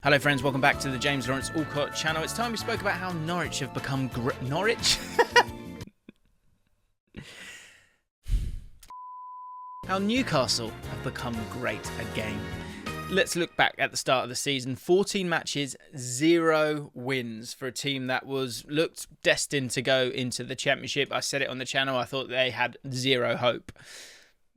Hello friends, welcome back to the James Lawrence Allcott channel. It's time we spoke about how Norwich have become Norwich? How Newcastle have become great again. Let's look back at the start of the season. 14 matches, 0 wins for a team that looked destined to go into the Championship. I said it on the channel, I thought they had zero hope.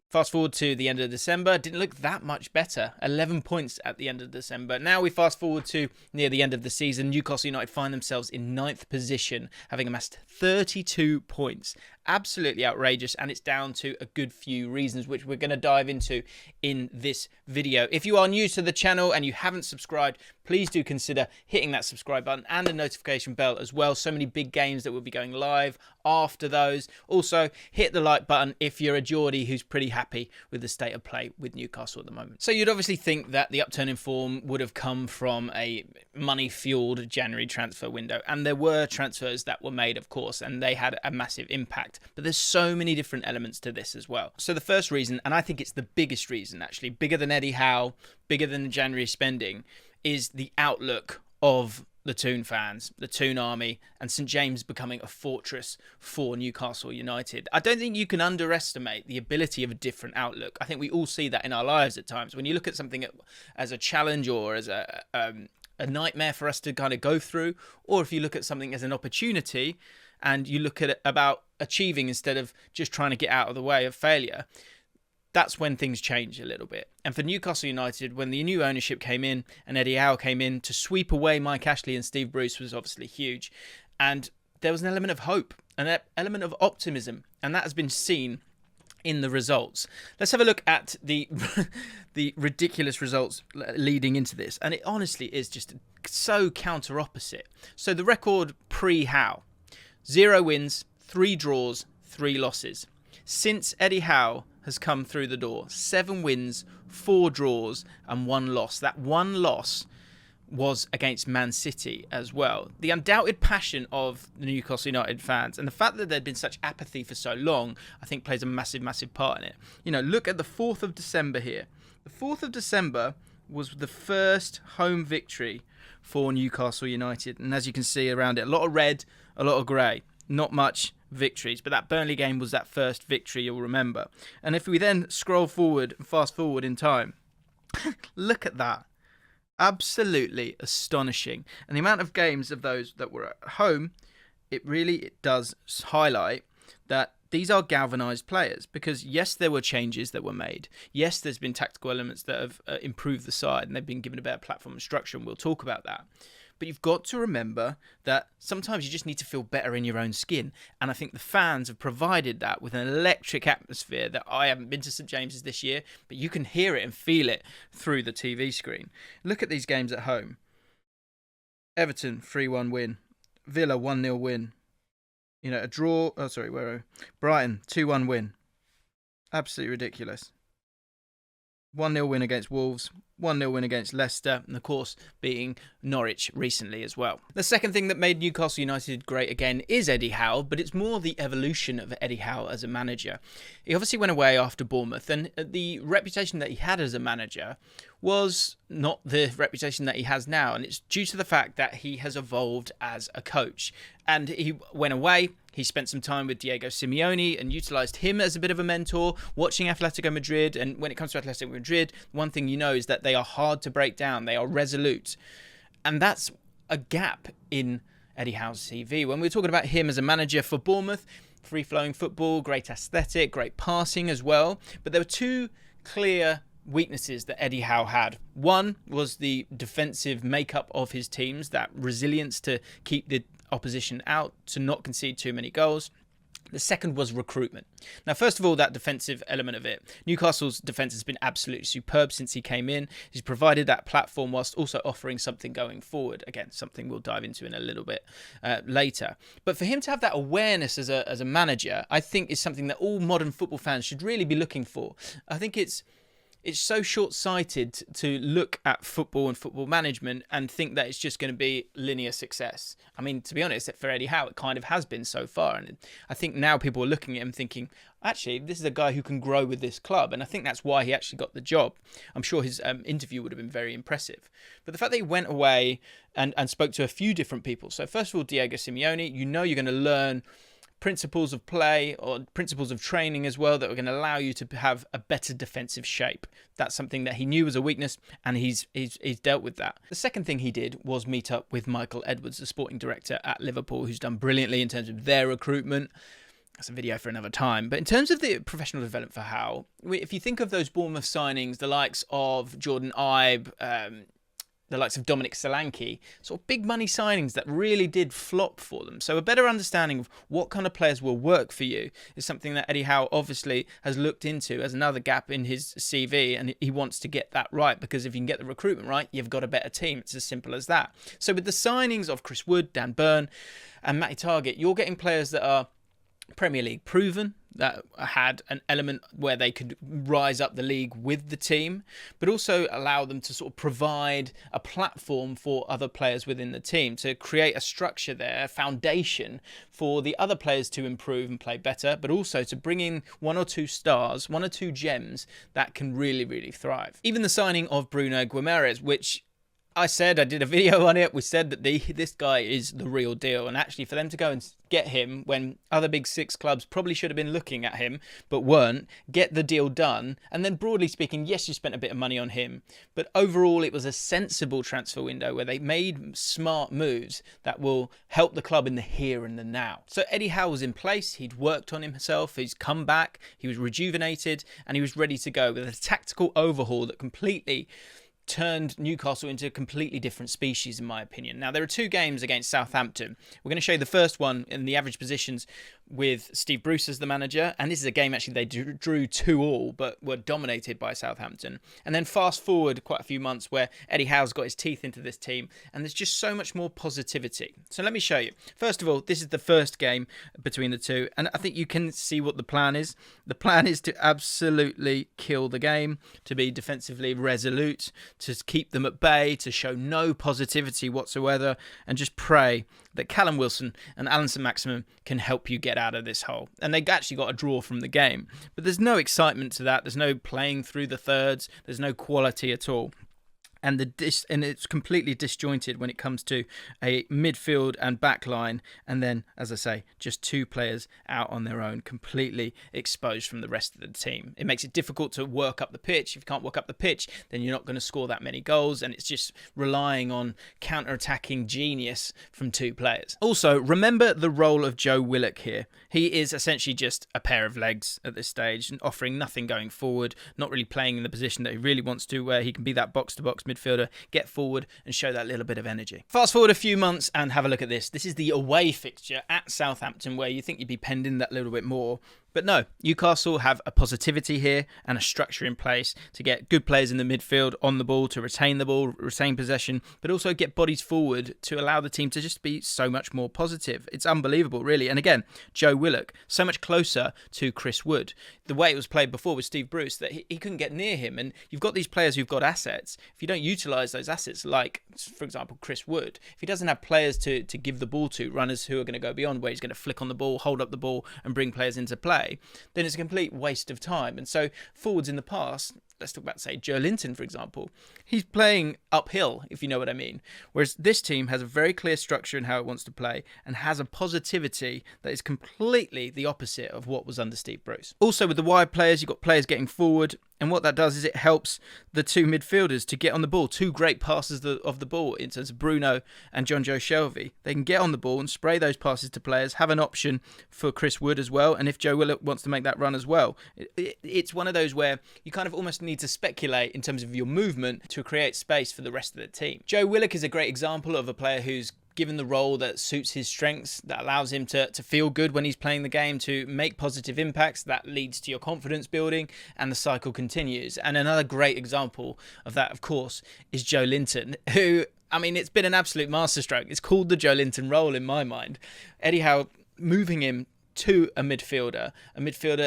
Fast forward to the end of December, didn't look that much better. 11 points at the end of December. Now we fast forward to near the end of the season. Newcastle United find themselves in 9th position, having amassed 32 points. Absolutely outrageous, and it's down to a good few reasons, which we're going to dive into in this video. If you are new to the channel and you haven't subscribed, please do consider hitting that subscribe button and the notification bell as well. So many big games that will be going live after those. Also, hit the like button if you're a Geordie who's pretty happy with the state of play with Newcastle at the moment. So you'd obviously think that the upturn in form would have come from a money-fueled January transfer window. And there were transfers that were made, of course, and they had a massive impact. But there's so many different elements to this as well. So the first reason, and I think it's the biggest reason actually, bigger than Eddie Howe, bigger than the January spending, is the outlook of the Toon fans, the Toon army, and St James becoming a fortress for Newcastle United. I don't think you can underestimate the ability of a different outlook. I think we all see that in our lives at times. When you look at something as a challenge or as a nightmare for us to kind of go through, or if you look at something as an opportunity and you look at it about achieving instead of just trying to get out of the way of failure, that's when things change a little bit. And for Newcastle United, when the new ownership came in and Eddie Howe came in to sweep away Mike Ashley and Steve Bruce was obviously huge. And there was an element of hope, an element of optimism, and that has been seen in the results. Let's have a look at the the ridiculous results leading into this. And it honestly is just so counter opposite. So the record pre-Howe, 0 wins, 3 draws, 3 losses. Since Eddie Howe has come through the door, 7 wins, 4 draws and 1 loss. That 1 loss was against Man City as well. The undoubted passion of the Newcastle United fans and the fact that there'd been such apathy for so long, I think plays a massive, massive part in it. You know, look at the 4th of December here. The 4th of December was the first home victory for Newcastle United. And as you can see around it, a lot of red, a lot of grey. Not much victories, but that Burnley game was that first victory you'll remember. And if we then scroll forward and fast forward in time, look at that. Absolutely astonishing. And the amount of games of those that were at home, it does highlight that these are galvanised players, because yes, there were changes that were made. Yes, there's been tactical elements that have improved the side and they've been given a better platform and structure, and we'll talk about that. But you've got to remember that sometimes you just need to feel better in your own skin. And I think the fans have provided that with an electric atmosphere that I haven't been to St James's this year, but you can hear it and feel it through the TV screen. Look at these games at home. Everton, 3-1 win. Villa, 1-0 win. You know, a draw. Oh, sorry, where are we? Brighton, 2-1 win. Absolutely ridiculous. 1-0 win against Wolves, 1-0 win against Leicester, and of course beating Norwich recently as well. The second thing that made Newcastle United great again is Eddie Howe, but it's more the evolution of Eddie Howe as a manager. He obviously went away after Bournemouth, and the reputation that he had as a manager was not the reputation that he has now, and it's due to the fact that he has evolved as a coach. And he went away, he spent some time with Diego Simeone and utilised him as a bit of a mentor, watching Atletico Madrid. And when it comes to Atletico Madrid, one thing you know is that they are hard to break down, they are resolute. And that's a gap in Eddie Howe's CV. When we're talking about him as a manager for Bournemouth, free-flowing football, great aesthetic, great passing as well. But there were 2 clear weaknesses that Eddie Howe had. One was the defensive makeup of his teams, that resilience to keep the opposition out, to not concede too many goals. The second was recruitment. Now, first of all, that defensive element of it. Newcastle's defence has been absolutely superb since he came in. He's provided that platform whilst also offering something going forward. Again, something we'll dive into in a little bit later. But for him to have that awareness as a manager, I think is something that all modern football fans should really be looking for. I think it's It's so short-sighted to look at football and football management and think that it's just going to be linear success. I mean, to be honest, for Eddie Howe, it kind of has been so far. And I think now people are looking at him thinking, actually, this is a guy who can grow with this club. And I think that's why he actually got the job. I'm sure his interview would have been very impressive. But the fact that he went away and spoke to a few different people. So first of all, Diego Simeone, you know you're going to learn principles of play or principles of training as well that are going to allow you to have a better defensive shape. That's something that he knew was a weakness, and he's dealt with that. The second thing he did was meet up with Michael Edwards, the sporting director at Liverpool, who's done brilliantly in terms of their recruitment. That's a video for another time. But in terms of the professional development for Howe, if you think of those Bournemouth signings, the likes of Jordan Ibe, the likes of Dominic Solanke, sort of big money signings that really did flop for them. So a better understanding of what kind of players will work for you is something that Eddie Howe obviously has looked into as another gap in his CV, and he wants to get that right, because if you can get the recruitment right, you've got a better team. It's as simple as that. So with the signings of Chris Wood, Dan Burn and Matty Targett, you're getting players that are Premier League proven, that had an element where they could rise up the league with the team, but also allow them to sort of provide a platform for other players within the team to create a structure there, a foundation for the other players to improve and play better, but also to bring in one or two stars, one or two gems that can really, really thrive. Even the signing of Bruno Guimaraes, which I did a video on it. We said that this guy is the real deal. And actually, for them to go and get him when other Big Six clubs probably should have been looking at him, but weren't, get the deal done. And then broadly speaking, yes, you spent a bit of money on him, but overall it was a sensible transfer window where they made smart moves that will help the club in the here and the now. So Eddie Howe was in place. He'd worked on himself. He's come back. He was rejuvenated and he was ready to go with a tactical overhaul that completely turned Newcastle into a completely different species, in my opinion. Now, there are two games against Southampton. We're going to show you the first one in the average positions with Steve Bruce as the manager. And this is a game, actually, they drew 2-2, but were dominated by Southampton. And then fast forward quite a few months where Eddie Howe's got his teeth into this team, and there's just so much more positivity. So let me show you. First of all, this is the first game between the two, and I think you can see what the plan is. The plan is to absolutely kill the game, to be defensively resolute, to keep them at bay, to show no positivity whatsoever, and just pray that Callum Wilson and Alan Saint-Maximin can help you get out of this hole. And they actually got a draw from the game. But there's no excitement to that. There's no playing through the thirds. There's no quality at all. And it's completely disjointed when it comes to a midfield and back line. And then, as I say, just two players out on their own, completely exposed from the rest of the team. It makes it difficult to work up the pitch. If you can't work up the pitch, then you're not going to score that many goals. And it's just relying on counter-attacking genius from two players. Also, remember the role of Joe Willock here. He is essentially just a pair of legs at this stage and offering nothing going forward, not really playing in the position that he really wants to, where he can be that box-to-box midfielder, get forward and show that little bit of energy. Fast forward a few months and have a look at this. This is the away fixture at Southampton, where you think you'd be penned in that little bit more. But no, Newcastle have a positivity here and a structure in place to get good players in the midfield on the ball, to retain the ball, retain possession, but also get bodies forward to allow the team to just be so much more positive. It's unbelievable, really. And again, Joe Willock, so much closer to Chris Wood. The way it was played before with Steve Bruce, that he couldn't get near him. And you've got these players who've got assets. If you don't utilise those assets, like, for example, Chris Wood, if he doesn't have players to give the ball to, runners who are going to go beyond, where he's going to flick on the ball, hold up the ball and bring players into play, then it's a complete waste of time. And so forwards in the past, let's talk about, say, Joelinton, for example, he's playing uphill, if you know what I mean. Whereas this team has a very clear structure in how it wants to play and has a positivity that is completely the opposite of what was under Steve Bruce. Also, with the wide players, you've got players getting forward, and what that does is it helps the two midfielders to get on the ball. Two great passes of the ball in terms of Bruno and John Joe Shelvey. They can get on the ball and spray those passes to players, have an option for Chris Wood as well, and if Joe Willock wants to make that run as well. It's one of those where you kind of almost need to speculate in terms of your movement to create space for the rest of the team. Joe Willock is a great example of a player who's given the role that suits his strengths, that allows him to feel good when he's playing the game, to make positive impacts, that leads to your confidence building, and the cycle continues. And another great example of that, of course, is Joelinton, who, I mean, it's been an absolute masterstroke. It's called the Joelinton role in my mind. Eddie Howe moving him to a midfielder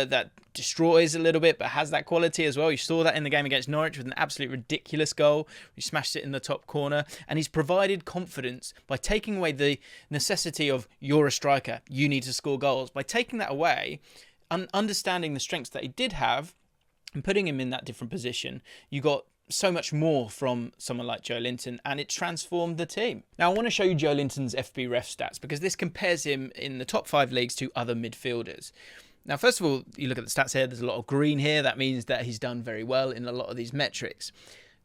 that destroys a little bit but has that quality as well. You saw that in the game against Norwich with an absolute ridiculous goal. He smashed it in the top corner, and he's provided confidence by taking away the necessity of you're a striker, you need to score goals. By taking that away and understanding the strengths that he did have and putting him in that different position, you got so much more from someone like Joelinton, and it transformed the team. Now, I want to show you Joelinton's FB ref stats because this compares him in the top 5 leagues to other midfielders. Now, first of all, you look at the stats here, there's a lot of green here. That means that he's done very well in a lot of these metrics.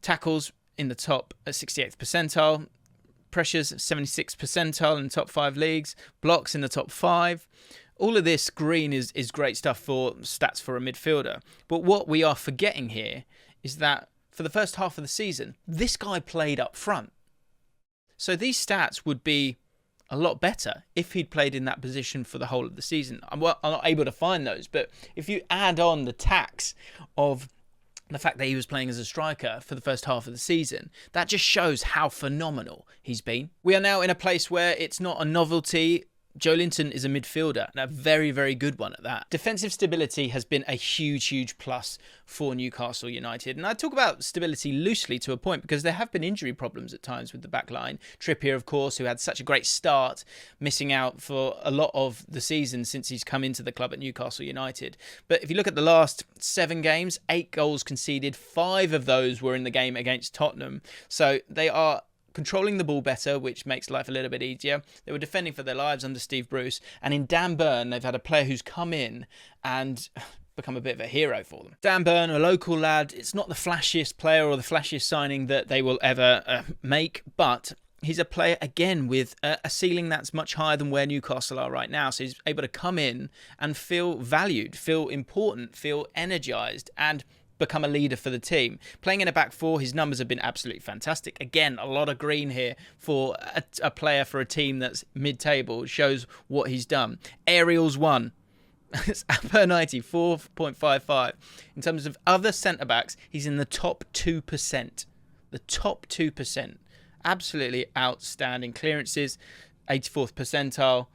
Tackles in the top 68th percentile, pressures 76th percentile in the top 5 leagues, blocks in the top 5. All of this green is great stuff for stats for a midfielder. But what we are forgetting here is that for the first half of the season, this guy played up front. So these stats would be a lot better if he'd played in that position for the whole of the season. I'm not able to find those, but if you add on the tax of the fact that he was playing as a striker for the first half of the season, that just shows how phenomenal he's been. We are now in a place where it's not a novelty. Joelinton is a midfielder, and a very, very good one at that. Defensive stability has been a huge, huge plus for Newcastle United. And I talk about stability loosely to a point because there have been injury problems at times with the back line. Trippier, of course, who had such a great start, missing out for a lot of the season since he's come into the club at Newcastle United. But if you look at the last 7 games, 8 goals conceded, 5 of those were in the game against Tottenham. So they are controlling the ball better, which makes life a little bit easier. They were defending for their lives under Steve Bruce. And in Dan Burn, they've had a player who's come in and become a bit of a hero for them. Dan Burn, a local lad, it's not the flashiest player or the flashiest signing that they will ever make, but he's a player, again, with a ceiling that's much higher than where Newcastle are right now. So he's able to come in and feel valued, feel important, feel energised, and become a leader for the team. Playing in a back 4, his numbers have been absolutely fantastic. Again, a lot of green here for a player for a team that's mid-table. Shows what he's done. Aerials 1. It's per 90, 4.55. In terms of other centre-backs, he's in the top 2%. The top 2%. Absolutely outstanding. Clearances, 84th percentile.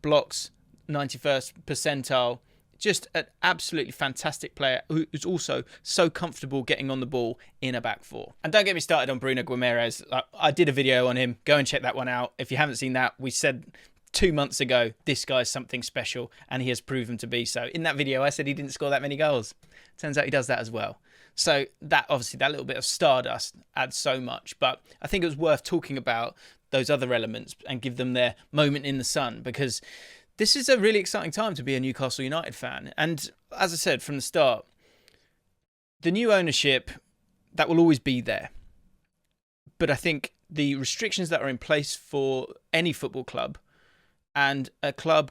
Blocks, 91st percentile. Just an absolutely fantastic player who's also so comfortable getting on the ball in a back 4. And don't get me started on Bruno Guimaraes. I did a video on him. Go and check that one out. If you haven't seen that, we said 2 months ago, this guy's something special, and he has proven to be so. In that video, I said he didn't score that many goals. Turns out he does that as well. So that, obviously, that little bit of stardust adds so much. But I think it was worth talking about those other elements and give them their moment in the sun, because this is a really exciting time to be a Newcastle United fan. And as I said from the start, the new ownership, that will always be there. But I think the restrictions that are in place for any football club, and a club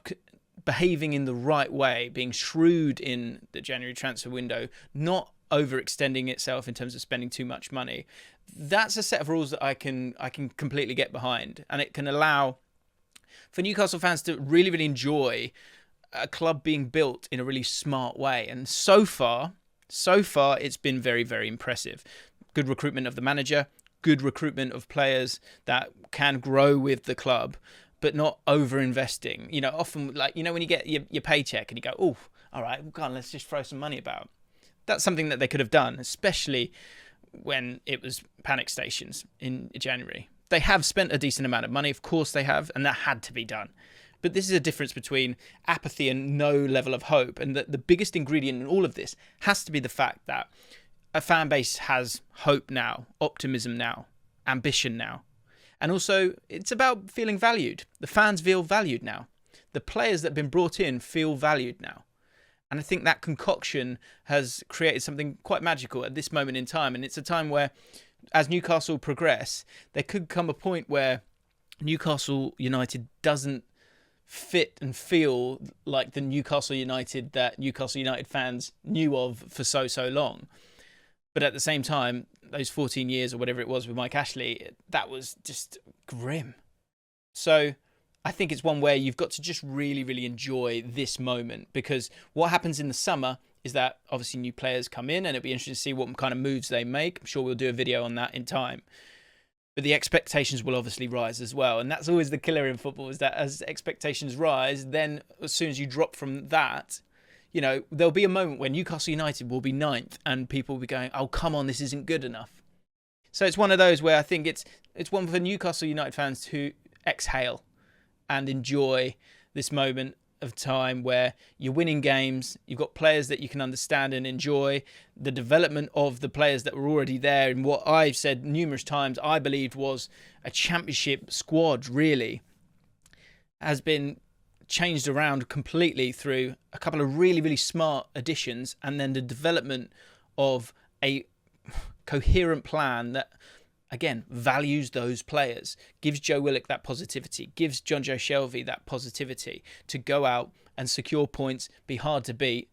behaving in the right way, being shrewd in the January transfer window, not overextending itself in terms of spending too much money, that's a set of rules that I can completely get behind. And it can allow for Newcastle fans to really, really enjoy a club being built in a really smart way. And so far, it's been very, very impressive. Good recruitment of the manager, good recruitment of players that can grow with the club, but not over-investing. You know, often, like, you know, when you get your paycheck and you go, oh, all right, well, come on, let's just throw some money about. That's something that they could have done, especially when it was panic stations in January. They have spent a decent amount of money, of course they have, and that had to be done. But this is a difference between apathy and no level of hope. And the biggest ingredient in all of this has to be the fact that a fan base has hope now, optimism now, ambition now. And also, it's about feeling valued. The fans feel valued now. The players that have been brought in feel valued now. And I think that concoction has created something quite magical at this moment in time. And it's a time where, as Newcastle progress, there could come a point where Newcastle United doesn't fit and feel like the Newcastle United that Newcastle United fans knew of for so long. But at the same time, those 14 years or whatever it was with Mike Ashley, that was just grim. So I think it's one where you've got to just really, really enjoy this moment, because what happens in the summer is that obviously new players come in and it'll be interesting to see what kind of moves they make. I'm sure we'll do a video on that in time. But the expectations will obviously rise as well. And that's always the killer in football, is that as expectations rise, then as soon as you drop from that, you know, there'll be a moment when Newcastle United will be 9th and people will be going, oh, come on, this isn't good enough. So it's one of those where I think it's one for Newcastle United fans to exhale and enjoy this moment of time where you're winning games, you've got players that you can understand and enjoy, the development of the players that were already there in what I've said numerous times I believed was a championship squad, really has been changed around completely through a couple of really, really smart additions, and then the development of a coherent plan that, again, values those players, gives Joe Willock that positivity, gives John Joe Shelvey that positivity to go out and secure points, be hard to beat,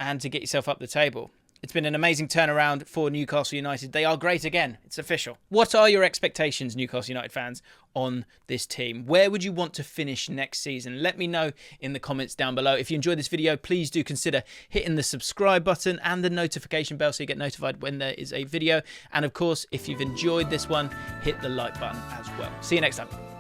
and to get yourself up the table. It's been an amazing turnaround for Newcastle United. They are great again. It's official. What are your expectations, Newcastle United fans, on this team? Where would you want to finish next season? Let me know in the comments down below. If you enjoyed this video, please do consider hitting the subscribe button and the notification bell so you get notified when there is a video. And of course, if you've enjoyed this one, hit the like button as well. See you next time.